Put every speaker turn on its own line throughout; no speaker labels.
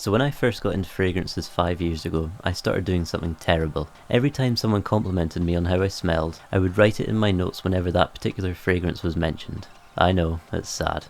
So when I first got into fragrances 5 years ago, I started doing something terrible. Every time someone complimented me on how I smelled, I would write it in my notes whenever that particular fragrance was mentioned. I know, it's sad.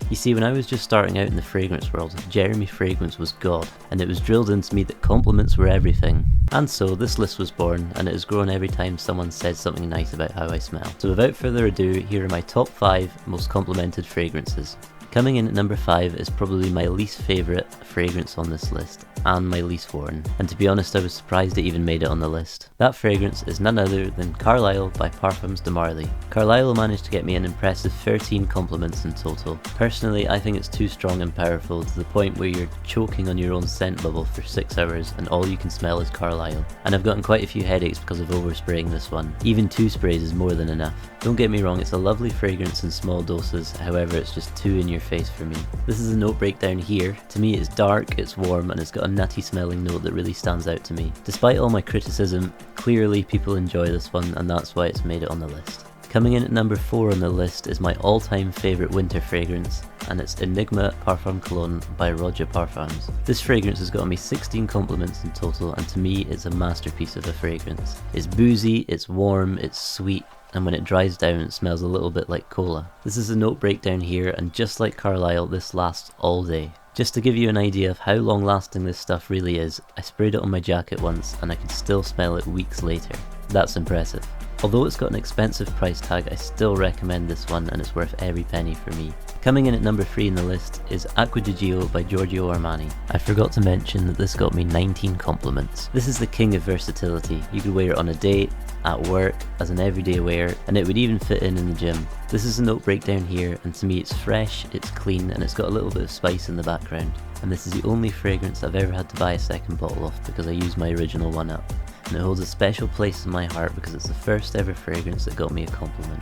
You see, when I was just starting out in the fragrance world, Jeremy Fragrance was God, and it was drilled into me that compliments were everything. And so this list was born, and it has grown every time someone said something nice about how I smell. So without further ado, here are my top 5 most complimented fragrances. Coming in at number 5 is probably my least favourite fragrance on this list, and my least worn, and to be honest I was surprised it even made it on the list. That fragrance is none other than Carlisle by Parfums de Marly. Carlisle managed to get me an impressive 13 compliments in total. Personally, I think it's too strong and powerful to the point where you're choking on your own scent bubble for 6 hours and all you can smell is Carlisle. And I've gotten quite a few headaches because of overspraying this one. Even 2 sprays is more than enough. Don't get me wrong, it's a lovely fragrance in small doses, however it's just too in your face for me. This is a note breakdown here. To me it's dark, it's warm, and it's got a nutty smelling note that really stands out to me. Despite all my criticism, clearly people enjoy this one and that's why it's made it on the list. Coming in at number 4 on the list is my all-time favourite winter fragrance, and it's Enigma Parfum Cologne by Roja Parfums. This fragrance has gotten me 16 compliments in total, and to me it's a masterpiece of a fragrance. It's boozy, it's warm, it's sweet, and when it dries down it smells a little bit like cola. This is a note breakdown here, and just like Carlisle, this lasts all day. Just to give you an idea of how long lasting this stuff really is, I sprayed it on my jacket once and I could still smell it weeks later. That's impressive. Although it's got an expensive price tag, I still recommend this one and it's worth every penny for me. Coming in at number 3 in the list is Aqua Di Gio by Giorgio Armani. I forgot to mention that this got me 19 compliments. This is the king of versatility. You could wear it on a date, at work, as an everyday wear, and it would even fit in the gym. This is a note breakdown here, and to me it's fresh, it's clean, and it's got a little bit of spice in the background. And this is the only fragrance I've ever had to buy a second bottle of because I used my original one up. And it holds a special place in my heart because it's the first ever fragrance that got me a compliment.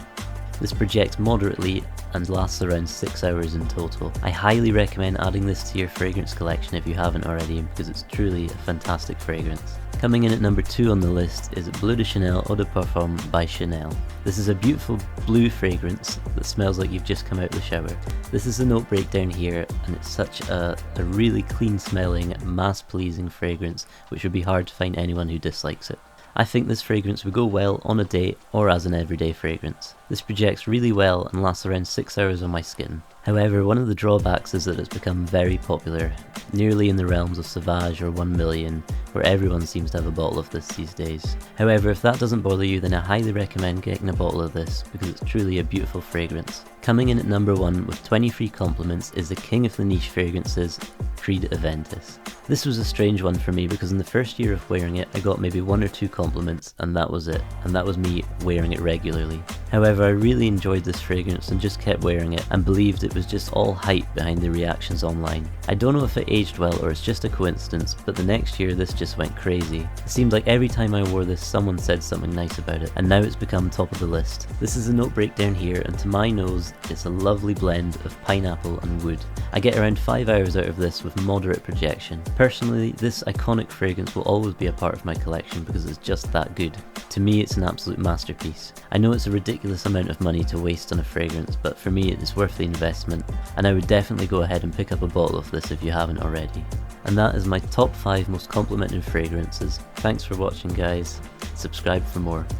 This projects moderately and lasts around 6 hours in total. I highly recommend adding this to your fragrance collection if you haven't already, because it's truly a fantastic fragrance. Coming in at number 2 on the list is Bleu de Chanel Eau de Parfum by Chanel. This is a beautiful blue fragrance that smells like you've just come out of the shower. This is a note breakdown here, and it's such a really clean smelling, mass pleasing fragrance which would be hard to find anyone who dislikes it. I think this fragrance would go well on a date or as an everyday fragrance. This projects really well and lasts around 6 hours on my skin. However, one of the drawbacks is that it's become very popular, nearly in the realms of Sauvage or 1 Million, where everyone seems to have a bottle of this these days. However, if that doesn't bother you, then I highly recommend getting a bottle of this because it's truly a beautiful fragrance. Coming in at number 1 with 23 compliments is the king of the niche fragrances, Creed Aventus. This was a strange one for me because in the first year of wearing it I got maybe 1 or 2 compliments and that was it, and that was me wearing it regularly. However, I really enjoyed this fragrance and just kept wearing it and believed it was just all hype behind the reactions online. I don't know if it aged well or it's just a coincidence, but the next year this just went crazy. It seemed like every time I wore this someone said something nice about it, and now it's become top of the list. This is a note breakdown here, and to my nose it's a lovely blend of pineapple and wood. I get around 5 hours out of this with moderate projection. Personally, this iconic fragrance will always be a part of my collection because it's just that good. To me it's an absolute masterpiece. I know it's a ridiculous amount of money to waste on a fragrance, but for me it's worth the investment, and I would definitely go ahead and pick up a bottle of this if you haven't already. And that is my top 5 most complimented fragrances. Thanks for watching guys, subscribe for more.